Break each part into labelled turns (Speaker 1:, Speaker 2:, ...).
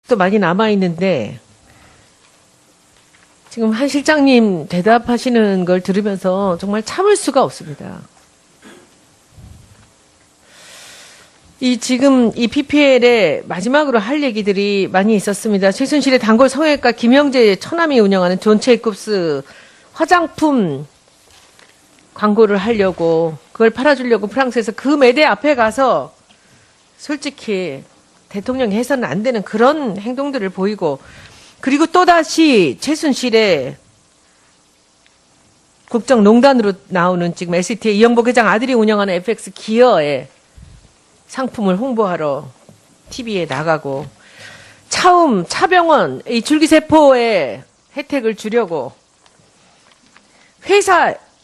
Speaker 1: 또 많이 남아있는데 지금 한 실장님 대답하시는 걸 들으면서 정말 참을 수가 없습니다. 지금 이 PPL에 마지막으로 할 얘기들이 많이 있었습니다. 최순실의 단골 성형외과 김영재 처남이 운영하는 존 제이콥스 화장품 광고를 하려고 그걸 팔아주려고 프랑스에서 그 매대 앞에 가서 솔직히 대통령이 해서는 안 되는 그런 행동들을 보이고, 그리고 또다시 최순실의 국정농단으로 나오는 지금 ST의 이영복 회장 아들이 운영하는 FX 기어의 상품을 홍보하러 TV에 나가고, 차움, 차병원, 이 줄기세포의 혜택을 주려고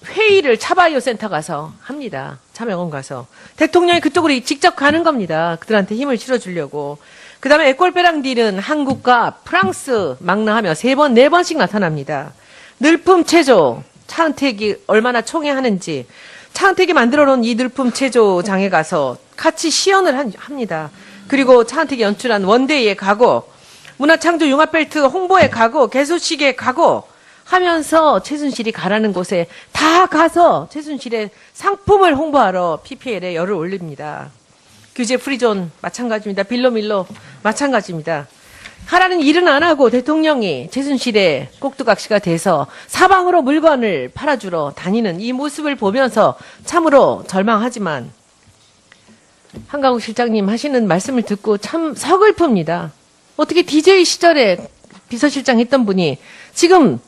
Speaker 1: 회의를 차바이오 센터 가서 합니다. 차병원 가서. 대통령이 그쪽으로 직접 가는 겁니다. 그들한테 힘을 실어주려고. 그 다음에 에꼴베랑딜은 한국과 프랑스 망라하며 3번, 4번씩 나타납니다. 늘품 체조, 차은택이 얼마나 총애하는지, 차은택이 만들어 놓은 이 늘품 체조장에 가서 같이 시연을 합니다. 그리고 차은택이 연출한 원데이에 가고, 문화창조 융합벨트 홍보에 가고, 개소식에 가고 하면서 최순실이 가라는 곳에 다 가서 최순실의 상품을 홍보하러 PPL에 열을 올립니다. 규제 프리존 마찬가지입니다. 빌로밀로 마찬가지입니다. 하라는 일은 안 하고 대통령이 최순실의 꼭두각시가 돼서 사방으로 물건을 팔아주러 다니는 이 모습을 보면서 참으로 절망하지만, 한강욱 실장님 하시는 말씀을 듣고 참 서글픕니다. 어떻게 DJ 시절에 비서실장 했던 분이 지금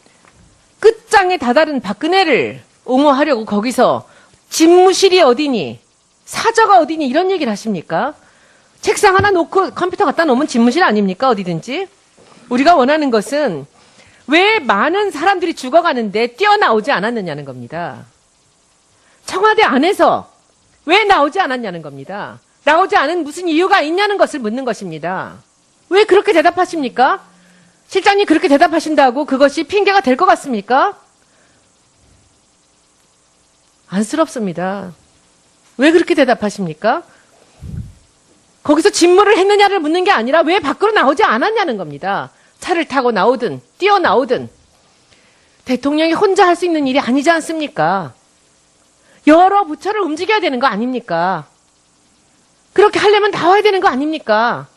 Speaker 1: 끝장에 다다른 박근혜를 옹호하려고 거기서 집무실이 어디니, 사저가 어디니 이런 얘기를 하십니까? 책상 하나 놓고 컴퓨터 갖다 놓으면 집무실 아닙니까? 어디든지. 우리가 원하는 것은 왜 많은 사람들이 죽어가는데 뛰어나오지 않았느냐는 겁니다. 청와대 안에서 왜 나오지 않았냐는 겁니다. 나오지 않은 무슨 이유가 있냐는 것을 묻는 것입니다. 왜 그렇게 대답하십니까? 실장님 그렇게 대답하신다고 그것이 핑계가 될 것 같습니까? 안쓰럽습니다. 왜 그렇게 대답하십니까? 거기서 직무를 했느냐를 묻는 게 아니라 왜 밖으로 나오지 않았냐는 겁니다. 차를 타고 나오든 뛰어나오든 대통령이 혼자 할 수 있는 일이 아니지 않습니까? 여러 부처를 움직여야 되는 거 아닙니까? 그렇게 하려면 나와야 되는 거 아닙니까?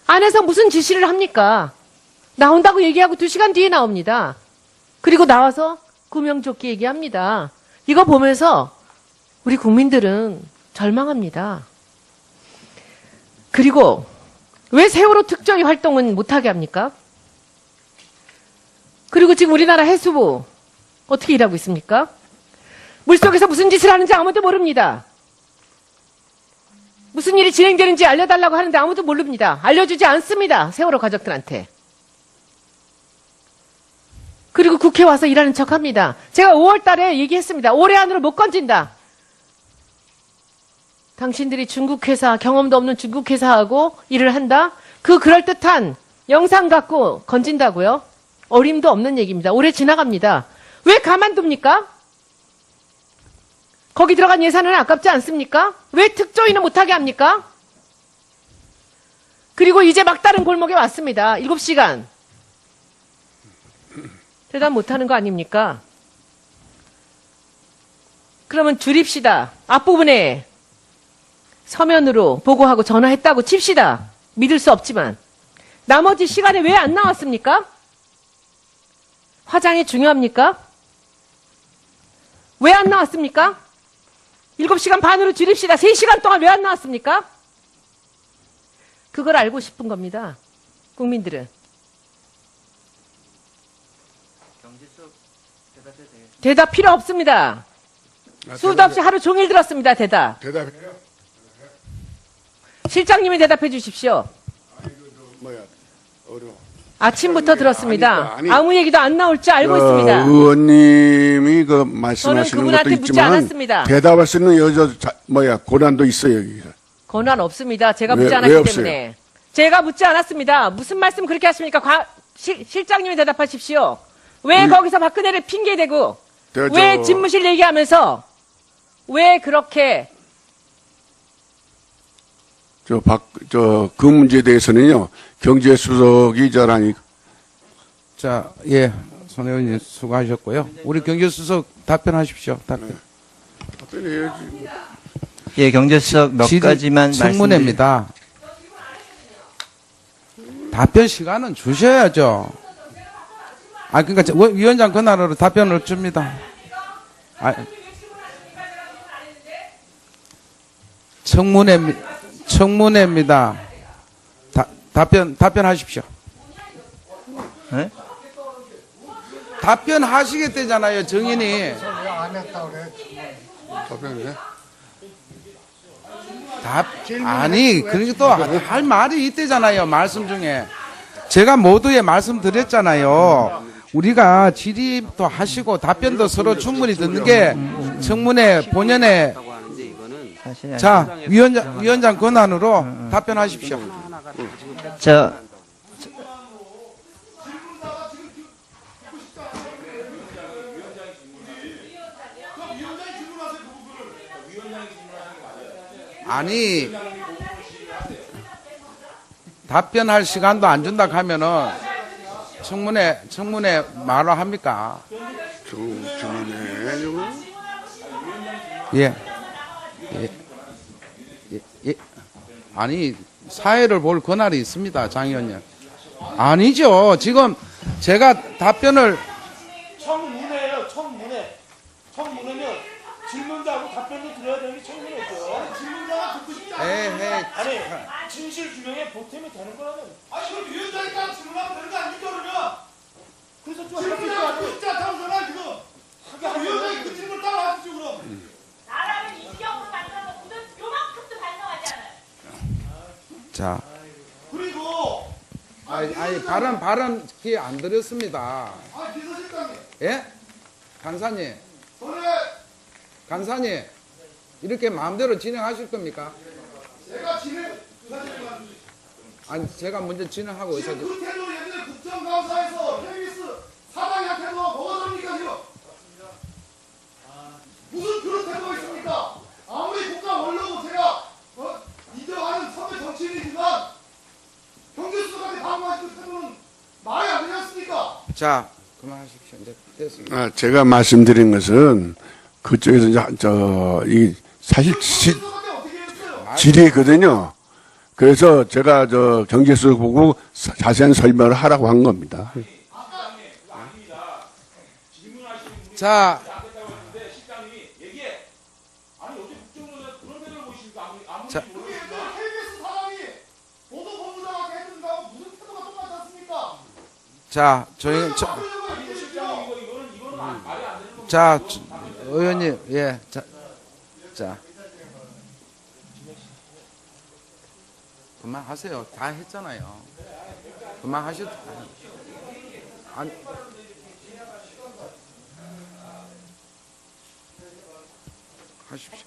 Speaker 1: 안에서 무슨 지시를 합니까? 나온다고 얘기하고 2시간 뒤에 나옵니다. 그리고 나와서 구명조끼 얘기합니다. 이거 보면서 우리 국민들은 절망합니다. 그리고 왜 세월호 특조위 활동은 못하게 합니까? 그리고 지금 우리나라 해수부 어떻게 일하고 있습니까? 물속에서 무슨 짓을 하는지 아무도 모릅니다. 무슨 일이 진행되는지 알려달라고 하는데 아무도 모릅니다. 알려주지 않습니다. 세월호 가족들한테. 그리고 국회 와서 일하는 척합니다. 제가 5월 달에 얘기했습니다. 올해 안으로 못 건진다. 당신들이 중국 회사, 경험도 없는 중국 회사하고 일을 한다? 그 그럴듯한 영상 갖고 건진다고요? 어림도 없는 얘기입니다. 올해 지나갑니다. 왜 가만둡니까? 거기 들어간 예산은 아깝지 않습니까? 왜 특조위는 못하게 합니까? 그리고 이제 막다른 골목에 왔습니다. 7시간. 대답 못하는 거 아닙니까? 그러면 줄입시다. 앞부분에 서면으로 보고하고 전화했다고 칩시다. 믿을 수 없지만. 나머지 시간에 왜 안 나왔습니까? 화장이 중요합니까? 왜 안 나왔습니까? 7시간 반으로 줄입시다. 3시간 동안 왜 안 나왔습니까? 그걸 알고 싶은 겁니다. 국민들은. 대답 필요 없습니다. 수도 없이 하루 종일 들었습니다. 대답.
Speaker 2: 대답해요?
Speaker 1: 실장님이 대답해 주십시오.
Speaker 2: 어려워.
Speaker 1: 아침부터 들었습니다.
Speaker 2: 아니,
Speaker 1: 아무 얘기도 안 나올 줄 알고 있습니다.
Speaker 2: 의원님이 그
Speaker 1: 저는
Speaker 2: 말씀하시는 것도
Speaker 1: 그분한테 묻지
Speaker 2: 있지만
Speaker 1: 않았습니다.
Speaker 2: 대답할 수 있는 고난도 있어요. 여기가.
Speaker 1: 권한 없습니다. 제가
Speaker 2: 왜
Speaker 1: 묻지 않았기
Speaker 2: 없어요?
Speaker 1: 때문에. 제가 묻지 않았습니다. 무슨 말씀 그렇게 하십니까? 실장님이 대답하십시오. 왜 거기서 박근혜를 핑계대고 왜 집무실 얘기하면서 왜 그렇게
Speaker 2: 그 문제에 대해서는요, 경제수석이 저라니,
Speaker 3: 자, 예, 손 의원님 수고하셨고요. 우리 경제수석 답변하십시오. 답변.
Speaker 2: 답변해야지.
Speaker 4: 예, 경제수석 몇 가지만
Speaker 3: 청문회입니다. 답변 시간은 주셔야죠. 아, 그러니까 위원장 권한으로 답변을 줍니다. 아, 청문회입니다. 답변하십시오.
Speaker 4: 네?
Speaker 3: 답변하시겠다잖아요, 정인이.
Speaker 2: 답변해.
Speaker 3: 아니, 그러니까 또 할 말이 있대잖아요, 말씀 중에. 제가 모두에 말씀드렸잖아요. 우리가 질의도 하시고 답변도 서로 충분히 듣는 게 청문회 본연의 자, 위원장 권한으로 답변하십시오.
Speaker 4: 자,
Speaker 3: 아니, 답변할 시간도 안 준다 하면은 청문회 말로 합니까?
Speaker 2: 주문해.
Speaker 3: 예. 아니, 사회를 볼 권한이 있습니다, 장 의원님. 아니죠. 지금 제가 답변을
Speaker 5: 청문회예요, 청문회. 청문회면 질문자하고 답변도 드려야 되는 게 청문회죠. 질문자가 듣고 싶지 않아요.
Speaker 3: 에헤.
Speaker 5: 아니, 진실 규명에 보탬이 되는 거라면. 아니, 그럼 위원장이 따라 질문하면 되는 거 아닙니까, 그러면? 그래서 좀 질문자가 듣고 싶지 않다고 전화 지금. 위원장이 그 질문 따라 하십시오, 그럼.
Speaker 6: 나라는 이경으로 만들어놓고도 요만큼도 달성하지 않아요.
Speaker 3: 자,
Speaker 5: 그리고,
Speaker 3: 아니 발언 기회 안 드렸습니다.
Speaker 5: 비서실장님,
Speaker 3: 예? 간사님,
Speaker 5: 전에
Speaker 3: 간사님, 이렇게 마음대로 진행하실 겁니까?
Speaker 5: 제가 비서실장
Speaker 3: 아니, 제가 먼저 진행하고 있어요.
Speaker 5: 그 태도 예전에 국정감사에서 KBS 사장의 태도가 뭐가 다릅니까, 지금? 무슨 그런 태도가 있습니까? 아무리 국가 원로고 제가 인정하는 선배 정치인이지만 경제수석한테 방어하시는 태도는 말이 안 되지 않습니까?
Speaker 3: 자, 그만하십시오. 이제 됐습니다.
Speaker 2: 아, 제가 말씀드린 것은 그쪽에서 이 사실
Speaker 5: 경제수석한테 어떻게 했어요?
Speaker 2: 질의거든요. 그래서 제가 경제수석 보고 자세한 설명을 하라고 한 겁니다.
Speaker 3: 자,
Speaker 5: 우리 예전에 KBS 사장이 보도본부장한테 했던 거하고 무슨 태도가 똑같지 않습니까?
Speaker 3: 자, 자, 의원님, 예, 자. 그만하세요. 다 했잖아요. 그만하셔도. 아니. 하십시오.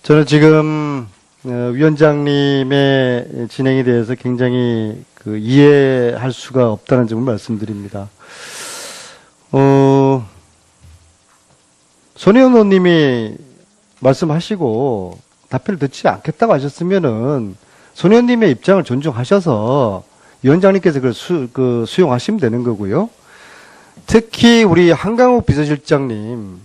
Speaker 7: 저는 지금 위원장님의 진행에 대해서 굉장히 이해할 수가 없다는 점을 말씀드립니다. 손혜원 의원님이 말씀하시고 답변을 듣지 않겠다고 하셨으면은 손혜원님의 입장을 존중하셔서 위원장님께서 그걸 수용하시면 되는 거고요. 특히 우리 한강욱 비서실장님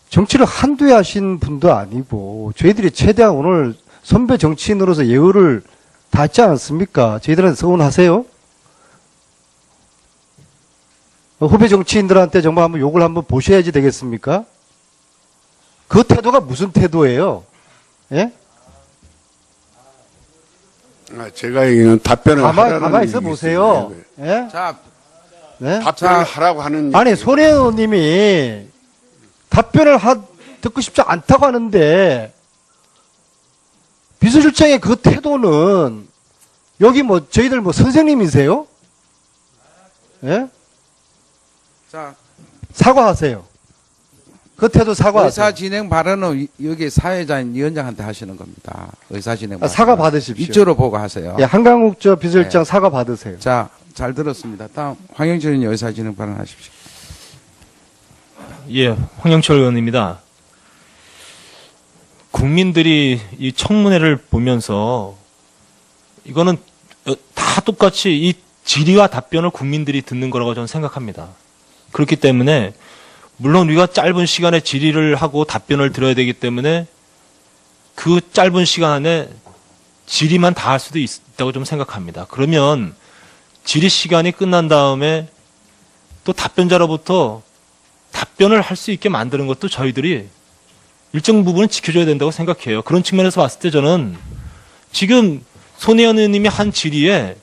Speaker 7: 정치를 한두 해 하신 분도 아니고 저희들이 최대한 오늘 선배 정치인으로서 예우를 다했지 않았습니까? 저희들한테 서운하세요? 후배 정치인들한테 정말 한번 욕을 한번 보셔야지 되겠습니까? 그 태도가 무슨 태도예요? 예?
Speaker 2: 제가 얘기는 답변을
Speaker 7: 가만히 있어 보세요. 예?
Speaker 3: 자,
Speaker 7: 네?
Speaker 2: 답변을 하라고 하는
Speaker 7: 아니, 손혜원 님이 답변을 듣고 싶지 않다고 하는데, 비서실장의 그 태도는, 여기 저희들 선생님이세요? 예?
Speaker 3: 자,
Speaker 7: 사과하세요. 그 태도 사과하세요.
Speaker 3: 의사 진행 발언은 여기 사회자인 위원장한테 하시는 겁니다. 의사 진행 발언.
Speaker 7: 사과 받으십시오.
Speaker 3: 이쪽으로 보고 하세요.
Speaker 7: 예, 한강욱 비서실장 사과 받으세요.
Speaker 3: 자, 잘 들었습니다. 다음 황영철 의원님 의사 진행 발언 하십시오.
Speaker 8: 예, 황영철 의원입니다. 국민들이 이 청문회를 보면서 이거는 다 똑같이 이 질의와 답변을 국민들이 듣는 거라고 저는 생각합니다. 그렇기 때문에 물론 우리가 짧은 시간에 질의를 하고 답변을 들어야 되기 때문에 그 짧은 시간에 질의만 다 할 수도 있다고 좀 생각합니다. 그러면 질의 시간이 끝난 다음에 또 답변자로부터 답변을 할 수 있게 만드는 것도 저희들이 일정 부분은 지켜줘야 된다고 생각해요. 그런 측면에서 봤을 때 저는 지금 손혜원 의원님이 한 질의에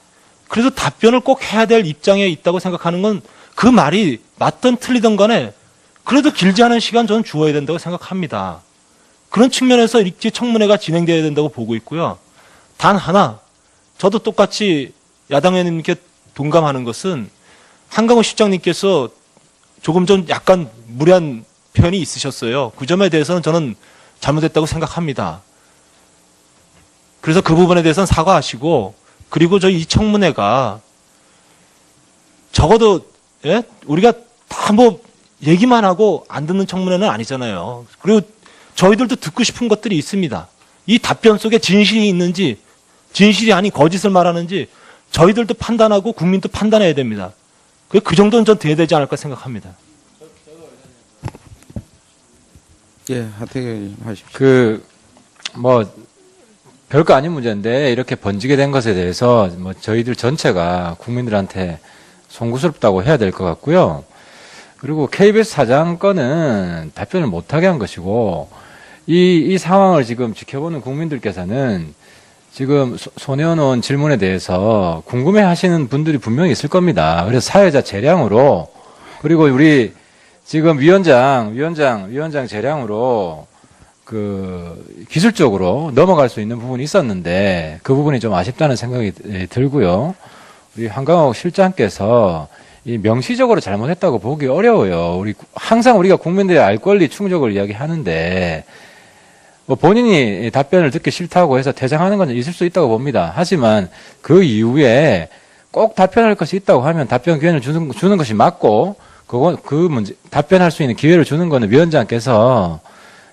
Speaker 8: 그래도 답변을 꼭 해야 될 입장에 있다고 생각하는 건 그 말이 맞든 틀리든 간에 그래도 길지 않은 시간 저는 주어야 된다고 생각합니다. 그런 측면에서 이렇게 청문회가 진행돼야 된다고 보고 있고요. 단 하나, 저도 똑같이 야당 의원님께 동감하는 것은 한강호 실장님께서 조금 전 약간 무례한 표현이 있으셨어요. 그 점에 대해서는 저는 잘못했다고 생각합니다. 그래서 그 부분에 대해서는 사과하시고, 그리고 저희 이 청문회가 적어도 예? 우리가 다 뭐 얘기만 하고 안 듣는 청문회는 아니잖아요. 그리고 저희들도 듣고 싶은 것들이 있습니다. 이 답변 속에 진실이 있는지, 진실이 아닌 거짓을 말하는지 저희들도 판단하고 국민도 판단해야 됩니다. 그 정도는 전 돼야 되지 않을까 생각합니다.
Speaker 3: 예, 하태경 하십시오.
Speaker 9: 별거 아닌 문제인데 이렇게 번지게 된 것에 대해서 뭐 저희들 전체가 국민들한테 송구스럽다고 해야 될 것 같고요. 그리고 KBS 사장 건은 답변을 못하게 한 것이고 이 상황을 지금 지켜보는 국민들께서는 지금 손혜원 의원 질문에 대해서 궁금해하시는 분들이 분명히 있을 겁니다. 그래서 사회자 재량으로 그리고 우리 지금 위원장 재량으로 그 기술적으로 넘어갈 수 있는 부분이 있었는데 그 부분이 좀 아쉽다는 생각이 들고요. 우리 한강호 실장께서 이 명시적으로 잘못했다고 보기 어려워요. 항상 우리가 국민들의 알 권리 충족을 이야기하는데 뭐 본인이 답변을 듣기 싫다고 해서 퇴장하는 건 있을 수 있다고 봅니다. 하지만 그 이후에 꼭 답변할 것이 있다고 하면 답변 기회를 주는 것이 맞고 그 문제 답변할 수 있는 기회를 주는 거는 위원장께서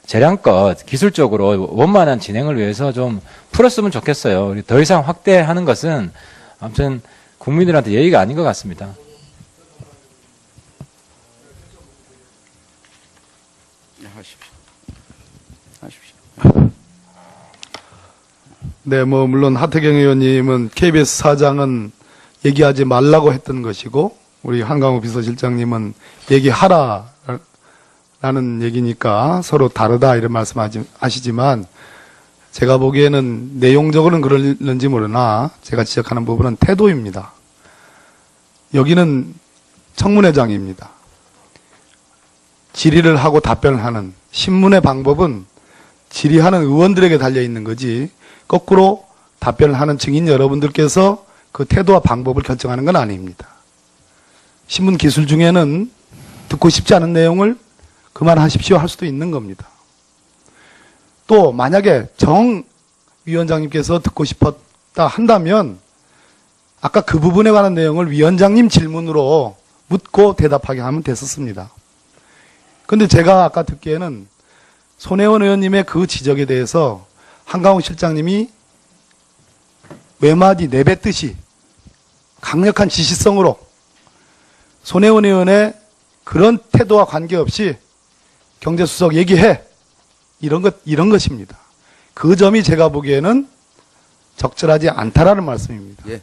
Speaker 9: 재량껏 기술적으로 원만한 진행을 위해서 좀 풀었으면 좋겠어요. 더 이상 확대하는 것은 아무튼 국민들한테 예의가 아닌 것 같습니다.
Speaker 3: 하십시오.
Speaker 10: 네, 물론 하태경 의원님은 KBS 사장은 얘기하지 말라고 했던 것이고, 우리 한강호 비서실장님은 얘기하라라는 얘기니까 서로 다르다 이런 말씀하시지만, 제가 보기에는 내용적으로는 그러는지 모르나 제가 지적하는 부분은 태도입니다. 여기는 청문회장입니다. 질의를 하고 답변을 하는 신문의 방법은 질의하는 의원들에게 달려있는 거지 거꾸로 답변을 하는 증인 여러분들께서 그 태도와 방법을 결정하는 건 아닙니다. 신문 기술 중에는 듣고 싶지 않은 내용을 그만하십시오 할 수도 있는 겁니다. 또 만약에 정 위원장님께서 듣고 싶었다 한다면 아까 그 부분에 관한 내용을 위원장님 질문으로 묻고 대답하게 하면 됐었습니다. 그런데 제가 아까 듣기에는 손혜원 의원님의 그 지적에 대해서 한강호 실장님이 외마디 내뱉듯이 강력한 지시성으로 손혜원 의원의 그런 태도와 관계없이 경제수석 얘기해 이런 것입니다. 그 점이 제가 보기에는 적절하지 않다라는 말씀입니다.
Speaker 3: 예.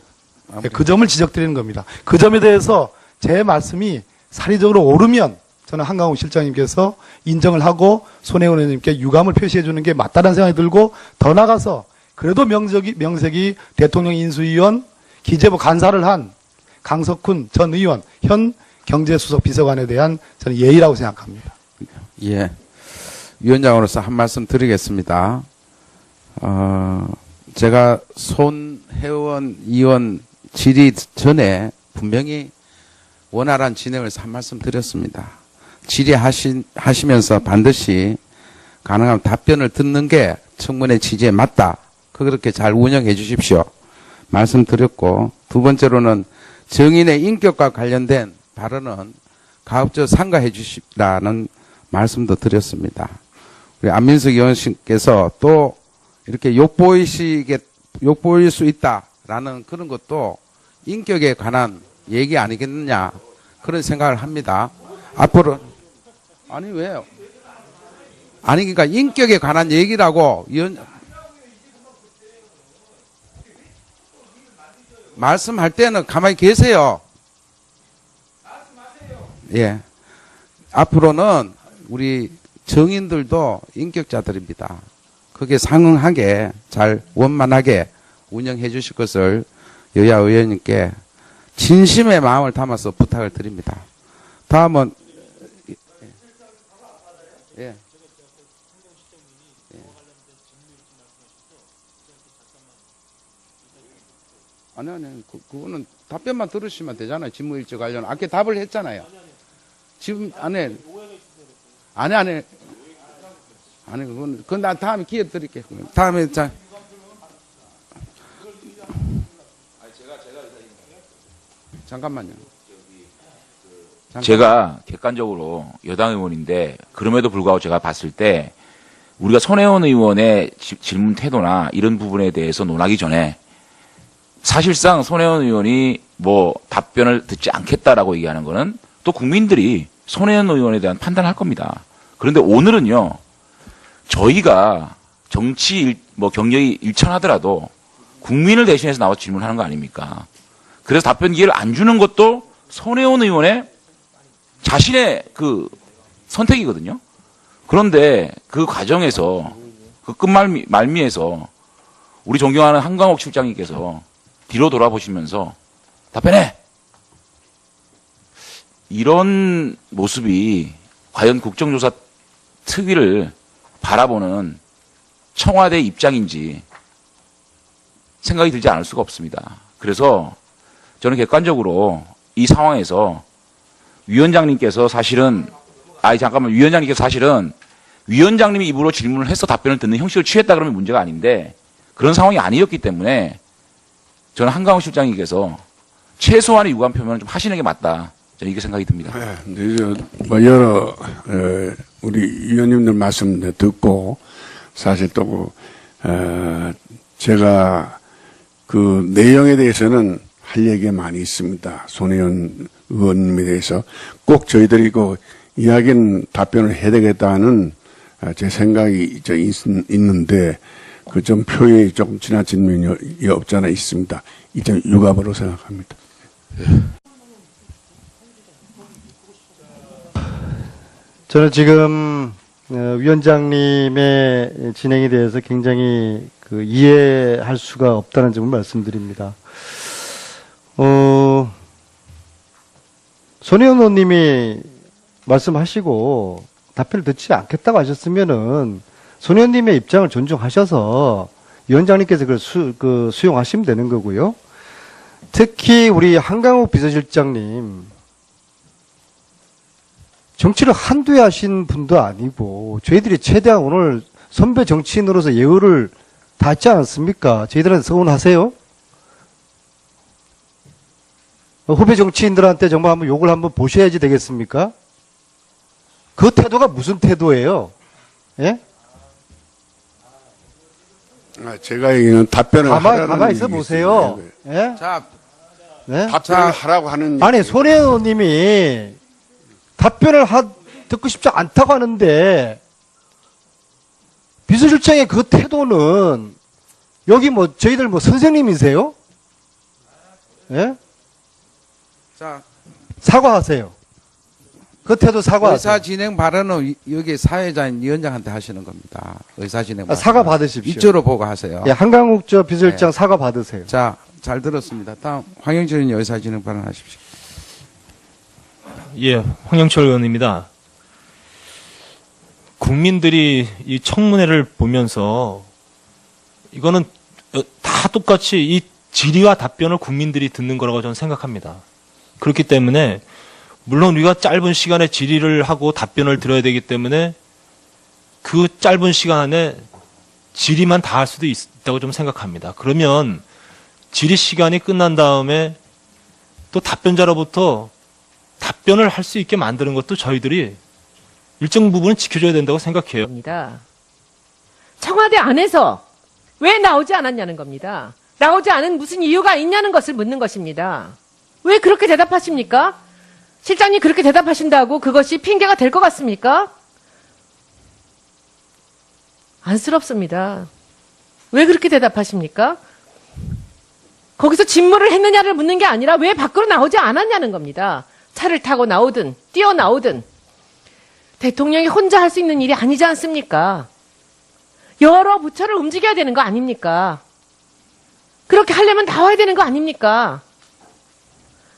Speaker 10: 그 점을 지적드리는 겁니다. 그 점에 대해서 제 말씀이 사리적으로 옳으면 저는 한강호 실장님께서 인정을 하고 손혜원 의원님께 유감을 표시해 주는 게 맞다는 생각이 들고 더 나가서 그래도 명색이 대통령 인수위원 기재부 간사를 한 강석훈 전 의원 현 경제수석 비서관에 대한 저는 예의라고 생각합니다.
Speaker 3: 예. 위원장으로서 한 말씀 드리겠습니다. 제가 손혜원 의원 질의 전에 분명히 원활한 진행을 한 말씀 드렸습니다. 질의하시면서 반드시 가능하면 답변을 듣는 게 청문회 취지에 맞다. 그렇게 잘 운영해 주십시오. 말씀드렸고, 두 번째로는 정인의 인격과 관련된 발언은 가급적 상가해 주시라는 말씀도 드렸습니다. 우리 안민석 의원님께서 또 이렇게 욕보일 수 있다라는 그런 것도 인격에 관한 얘기 아니겠느냐 그런 생각을 합니다. 앞으로 아니 왜요? 아니 그러니까 인격에 관한 얘기라고 말씀할 때는 가만히 계세요. 예. 앞으로는 우리 정인들도 인격자들입니다. 그게 상응하게 잘 원만하게 운영해 주실 것을 여야 의원님께 진심의 마음을 담아서 부탁을 드립니다. 다음은 예. 아니 그거는 답변만 들으시면 되잖아요. 직무일조 관련 아까 답을 했잖아요. 지금 아니 그건 나 다음에 기회 드릴게요. 다음에 자 잠깐만요.
Speaker 11: 제가 객관적으로 여당 의원인데 그럼에도 불구하고 제가 봤을 때 우리가 손혜원 의원의 질문 태도나 이런 부분에 대해서 논하기 전에 사실상 손혜원 의원이 뭐 답변을 듣지 않겠다라고 얘기하는 거는 또 국민들이 손혜원 의원에 대한 판단을 할 겁니다. 그런데 오늘은요, 저희가 정치 경력이 일천하더라도 국민을 대신해서 나와서 질문하는 거 아닙니까? 그래서 답변 기회를 안 주는 것도 손혜원 의원의 자신의 그 선택이거든요. 그런데 그 과정에서 그 끝말미에서 우리 존경하는 한강옥 실장님께서 뒤로 돌아보시면서 답변해! 이런 모습이 과연 국정조사 특위를 바라보는 청와대 입장인지 생각이 들지 않을 수가 없습니다. 그래서 저는 객관적으로 이 상황에서 위원장님께서 사실은 위원장님이 입으로 질문을 해서 답변을 듣는 형식을 취했다 그러면 문제가 아닌데 그런 상황이 아니었기 때문에 저는 한강호 실장님께서 최소한의 유감 표명을 좀 하시는 게 맞다. 저는 이게 생각이 듭니다.
Speaker 2: 네, 여러 우리 위원님들 말씀 듣고 사실 또 제가 그 내용에 대해서는 할 얘기가 많이 있습니다. 손혜원 의원님에 대해서 꼭 저희들이 그 이야기는 답변을 해야 되겠다는 제 생각이 있는데 그 좀 표현이 조금 지나친 면이 없지 않아 있습니다. 이 점 유감으로 생각합니다.
Speaker 7: 저는 지금 위원장님의 진행에 대해서 굉장히 이해할 수가 없다는 점을 말씀드립니다. 손혜원 의원님이 말씀하시고 답변을 듣지 않겠다고 하셨으면은 손혜원님의 입장을 존중하셔서 위원장님께서 그걸 수용하시면 되는 거고요. 특히 우리 한강욱 비서실장님 정치를 한두 해 하신 분도 아니고 저희들이 최대한 오늘 선배 정치인으로서 예우를 다 했지 않습니까? 저희들한테 서운하세요? 후배 정치인들한테 정말 한번 욕을 한번 보셔야지 되겠습니까? 그 태도가 무슨 태도예요? 예?
Speaker 2: 제가 얘기는 답변을
Speaker 7: 가만히 있어 보세요. 예?
Speaker 3: 자,
Speaker 7: 네?
Speaker 2: 답변을 하라고 하는
Speaker 7: 아니 손혜원 님이 답변을 듣고 싶지 않다고 하는데 비서실장의 그 태도는 여기 저희들 선생님이세요? 예?
Speaker 3: 자,
Speaker 7: 사과하세요. 그 태도 사과하세요.
Speaker 3: 의사 진행 발언은 여기 사회자인 위원장한테 하시는 겁니다. 의사 진행 발언.
Speaker 7: 사과 받으십시오.
Speaker 3: 이쪽으로 보고 하세요.
Speaker 7: 예, 한강욱 비서실장 사과 받으세요.
Speaker 3: 자, 잘 들었습니다. 다음 황영철 의원님 의사 진행 발언 하십시오.
Speaker 8: 예, 황영철 의원입니다. 국민들이 이 청문회를 보면서 이거는 다 똑같이 이 질의와 답변을 국민들이 듣는 거라고 저는 생각합니다. 그렇기 때문에 물론 우리가 짧은 시간에 질의를 하고 답변을 들어야 되기 때문에 그 짧은 시간 안에 질의만 다 할 수도 있다고 좀 생각합니다. 그러면 질의 시간이 끝난 다음에 또 답변자로부터 답변을 할 수 있게 만드는 것도 저희들이 일정 부분은 지켜줘야 된다고 생각해요.
Speaker 1: 겁니다. 청와대 안에서 왜 나오지 않았냐는 겁니다. 나오지 않은 무슨 이유가 있냐는 것을 묻는 것입니다. 왜 그렇게 대답하십니까? 실장님 그렇게 대답하신다고 그것이 핑계가 될 것 같습니까? 안쓰럽습니다. 왜 그렇게 대답하십니까? 거기서 직무를 했느냐를 묻는 게 아니라 왜 밖으로 나오지 않았냐는 겁니다. 차를 타고 나오든 뛰어나오든 대통령이 혼자 할 수 있는 일이 아니지 않습니까? 여러 부처를 움직여야 되는 거 아닙니까? 그렇게 하려면 나와야 되는 거 아닙니까?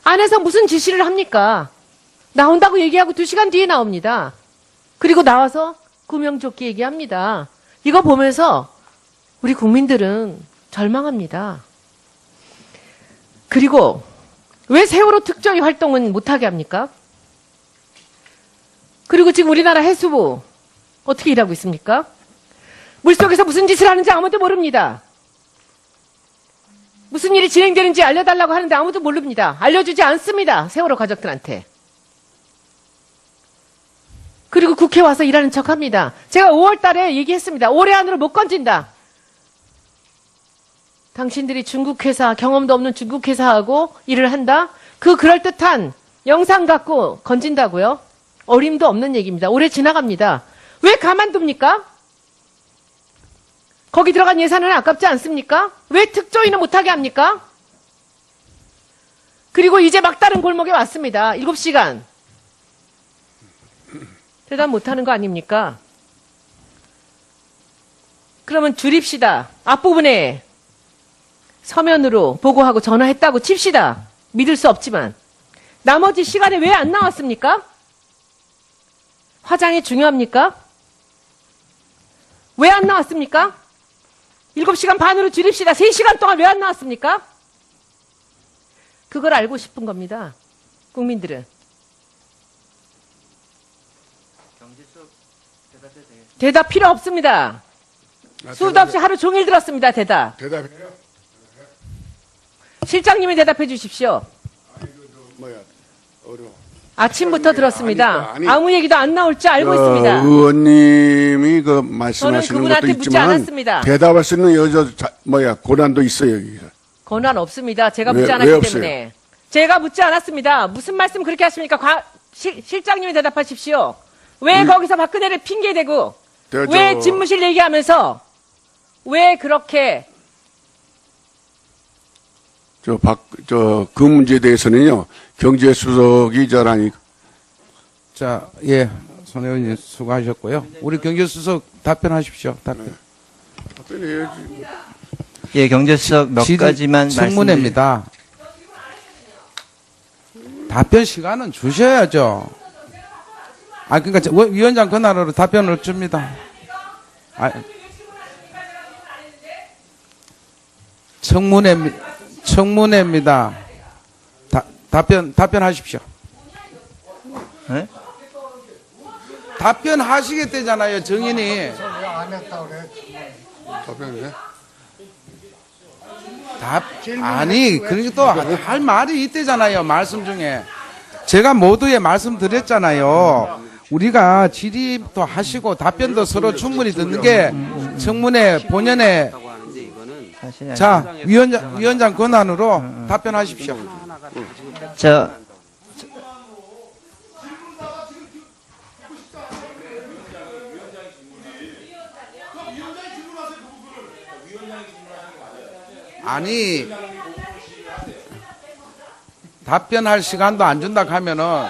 Speaker 1: 안에서 무슨 지시를 합니까? 나온다고 얘기하고 2시간 뒤에 나옵니다. 그리고 나와서 구명조끼 얘기합니다. 이거 보면서 우리 국민들은 절망합니다. 그리고 왜 세월호 특조위 활동은 못하게 합니까? 그리고 지금 우리나라 해수부 어떻게 일하고 있습니까? 물속에서 무슨 짓을 하는지 아무도 모릅니다. 무슨 일이 진행되는지 알려달라고 하는데 아무도 모릅니다. 알려주지 않습니다. 세월호 가족들한테. 그리고 국회 와서 일하는 척합니다. 제가 5월 달에 얘기했습니다. 올해 안으로 못 건진다. 당신들이 중국 회사, 경험도 없는 중국 회사하고 일을 한다? 그 그럴듯한 영상 갖고 건진다고요? 어림도 없는 얘기입니다. 올해 지나갑니다. 왜 가만둡니까? 거기 들어간 예산은 아깝지 않습니까? 왜 특조위는 못하게 합니까? 그리고 이제 막다른 골목에 왔습니다. 7시간. 대답 못하는 거 아닙니까? 그러면 줄입시다. 앞부분에 서면으로 보고하고 전화했다고 칩시다. 믿을 수 없지만. 나머지 시간에 왜 안 나왔습니까? 화장이 중요합니까? 왜 안 나왔습니까? 7시간 반으로 줄입시다. 3시간 동안 왜 안 나왔습니까? 그걸 알고 싶은 겁니다. 국민들은. 대답 필요 없습니다. 수도 없이 하루 종일 들었습니다. 대답.
Speaker 2: 대답해요?
Speaker 1: 실장님이 대답해 주십시오. 아침부터 들었습니다. 아무 얘기도 안 나올 줄 알고 있습니다.
Speaker 2: 의원님이 그
Speaker 1: 저는
Speaker 2: 말씀하시는 것도
Speaker 1: 그분한테 묻지
Speaker 2: 있지만
Speaker 1: 않았습니다.
Speaker 2: 대답할 수 있는 고난도 있어요. 여기서.
Speaker 1: 권한 없습니다. 제가
Speaker 2: 왜
Speaker 1: 묻지 않았기
Speaker 2: 없어요?
Speaker 1: 때문에. 제가 묻지 않았습니다. 무슨 말씀 그렇게 하십니까? 실장님이 대답하십시오. 왜 거기서 박근혜를 핑계대고 왜 집무실 얘기하면서 왜 그렇게
Speaker 2: 그 문제에 대해서는요, 경제수석이 저라니.
Speaker 3: 자, 예. 손 의원님 수고하셨고요. 우리 경제수석 답변하십시오.
Speaker 2: 답변해야지.
Speaker 4: 예, 경제수석 몇 가지만
Speaker 3: 청문회입니다. 답변 시간은 주셔야죠. 그러니까 위원장 권한으로 답변을 줍니다. 청문회입니다. 답변하십시오.
Speaker 4: 네?
Speaker 3: 답변하시겠다잖아요, 정인이.
Speaker 2: 답변해?
Speaker 3: 그러니까 또 할 말이 있대잖아요, 말씀 중에. 제가 모두에 말씀드렸잖아요. 우리가 질의도 하시고 답변도 서로 충분히 듣는 게 청문회 본연의. 자, 위원장 권한으로 답변하십시오. 답변할 시간도 안 준다 하면은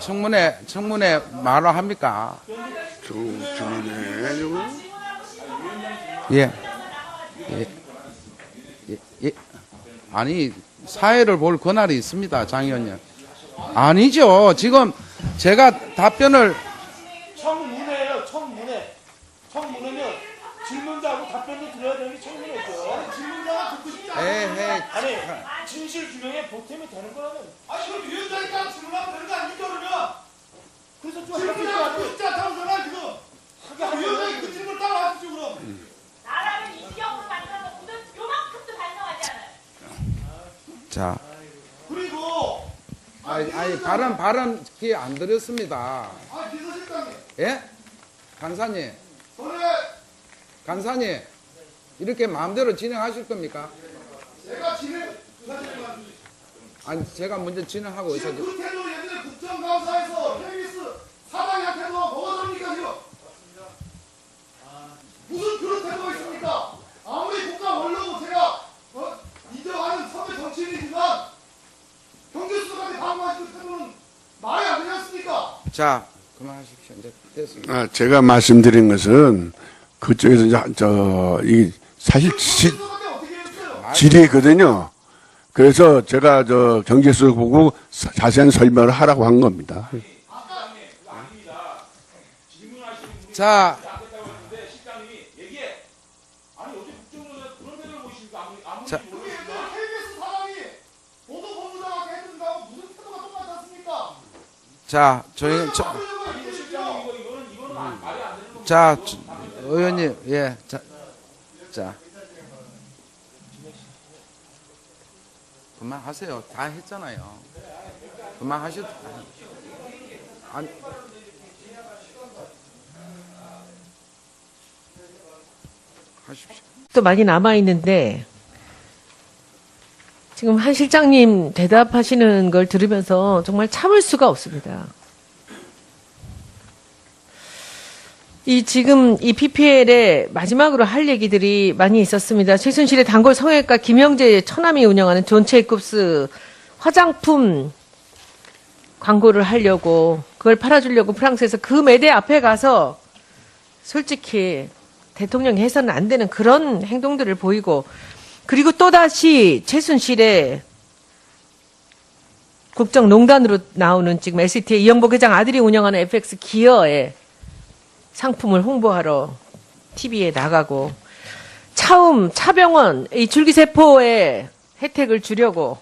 Speaker 3: 청문회 말로 합니까? 예. 사회를 볼 권한이 있습니다, 장 의원님. 아니죠. 지금 제가 답변을.
Speaker 5: 청문회예요, 청문회. 청문회는 질문자하고 답변을 드려야 되는 게 청문회죠. 질문자가 듣고 싶지 않아요. 진실 규명에 보탬이 되는 거라면. 그럼 위원장이 딱 질문하면 되는 거 아닙니까, 그러면? 그래서 좀 질문자가 듣고 싶지 않다고 전화 지금. 위원장이 그 질문을 딱 하십시오, 그럼.
Speaker 6: 나라는 이경으로 만들어놓고는 요만큼도 반성하지 않아요.
Speaker 3: 자.
Speaker 5: 그리고
Speaker 3: 아니, 발언 기회 안 드렸습니다. 예? 간사님. 간사님. 이렇게 마음대로 진행하실 겁니까? 아니, 제가 먼저 진행하고 있어요.
Speaker 5: 그 태도로 예전에 국정감사에서 KBS 사당의 태도가 뭐가 다릅니까, 지금? 무슨 그런 태도가 있습니까? 아무리 국가 원로고 제가 인정하는 선배 정치인이지만 경제수석한테 방문하시는 태도는 말이 안 되지 않습니까?
Speaker 3: 자, 그만하십시오. 이제 됐습니다.
Speaker 2: 제가 말씀드린 것은 그쪽에서 이 사실
Speaker 5: 수석한테 어떻게 했어요?
Speaker 2: 질의거든요. 그래서 제가 경제수석 보고 자세한 설명을 하라고 한 겁니다.
Speaker 3: 자, 자,
Speaker 5: KBS 사장이 보도본부장한테 했던 거하고 무슨 태도가 똑같지 않습니까?
Speaker 3: 자, 자, 의원님, 예, 자. 그만하세요. 다 했잖아요. 그만하셔도. 아니. 하십시오.
Speaker 1: 또 많이 남아있는데, 지금 한 실장님 대답하시는 걸 들으면서 정말 참을 수가 없습니다. 지금 이 PPL에 마지막으로 할 얘기들이 많이 있었습니다. 최순실의 단골 성형외과 김영재 처남이 운영하는 존 제이콥스 화장품 광고를 하려고, 그걸 팔아주려고 프랑스에서 그 매대 앞에 가서 솔직히 대통령이 해서는 안 되는 그런 행동들을 보이고, 그리고 또다시 최순실의 국정농단으로 나오는 지금 ST의 이영복 회장 아들이 운영하는 FX 기어의 상품을 홍보하러 TV에 나가고, 차움, 차병원, 이 줄기세포의 혜택을 주려고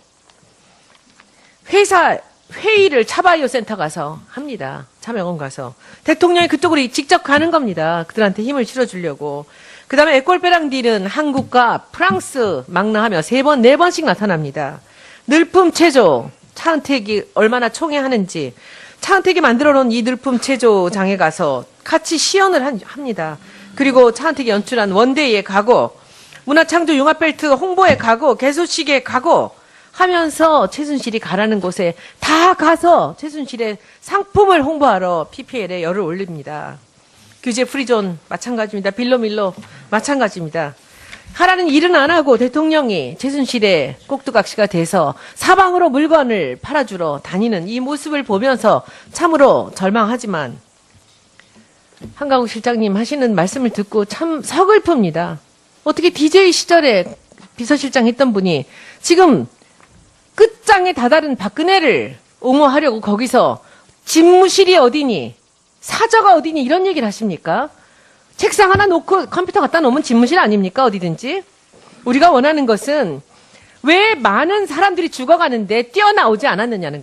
Speaker 1: 회의를 차바이오 센터 가서 합니다. 차병원 가서. 대통령이 그쪽으로 직접 가는 겁니다. 그들한테 힘을 실어주려고. 그 다음에 에꼴베랑디는 한국과 프랑스 망라하며 3번, 4번씩 나타납니다. 늘품 체조, 차은택이 얼마나 총애하는지, 차은택이 만들어 놓은 이 늘품 체조장에 가서 같이 시연을 합니다. 그리고 차은택이 연출한 원데이에 가고, 문화창조 융합벨트 홍보에 가고, 개소식에 가고 하면서 최순실이 가라는 곳에 다 가서 최순실의 상품을 홍보하러 PPL에 열을 올립니다. 규제 프리존 마찬가지입니다. 빌로밀로 마찬가지입니다. 하라는 일은 안 하고 대통령이 최순실의 꼭두각시가 돼서 사방으로 물건을 팔아주러 다니는 이 모습을 보면서 참으로 절망하지만, 한강욱 실장님 하시는 말씀을 듣고 참 서글픕니다. 어떻게 DJ 시절에 비서실장 했던 분이 지금 끝장에 다다른 박근혜를 옹호하려고 거기서 집무실이 어디니, 사저가 어디니 이런 얘기를 하십니까? 책상 하나 놓고 컴퓨터 갖다 놓으면 집무실 아닙니까? 어디든지. 우리가 원하는 것은 왜 많은 사람들이 죽어가는데 뛰어나오지 않았느냐는 거예요.